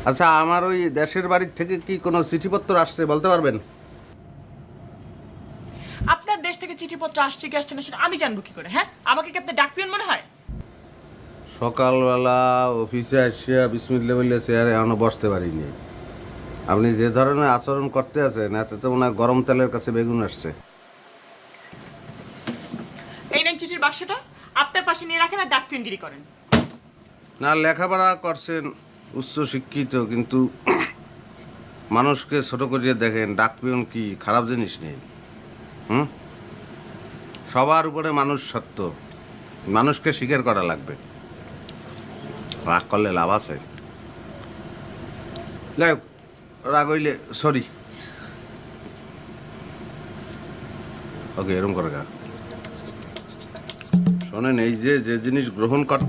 আচ্ছা, আমার ওই দেশের বাড়ির থেকে কি কোনো চিঠিপত্র আসছে বলতে পারবেন? আপনার দেশ থেকে চিঠিপত্র আসছে কি আসছে না সেটা আমি জানবো কি করে? হ্যাঁ, আমাকে কি আপনার ডাক পিয়ন মনে হয়? সকালবেলা অফিসে আসিয়া বিসমিল্লাহ বললে চেয়ারে এখনো বসতে পারিনি। আপনি যে ধরনের আচরণ করতে আছেন এতে তো মনে হয় গরম তেলের কাছে বেগুন আসছে। এই নেন চিঠির বাক্সটা, আপনার পাশে নিয়ে রাখেন আর ডাক পিয়নগিরি করেন। না, লেখাপড়া করছেন, উচ্চ শিক্ষিত, কিন্তু মানুষকে ছোট করিয়ে দেখেন। ডাক পিয়ন কি খারাপ জিনিস নেই? হুম, সবার উপরে মানুষ সত্য, মানুষকে স্বীকার করা লাগবে। রাগ করলে লাভ আছে? যাই হোক, রাগ হইলে সরি। ওকে, এরকম করে গা শোনেন, এই যে যে জিনিস গ্রহণ করতে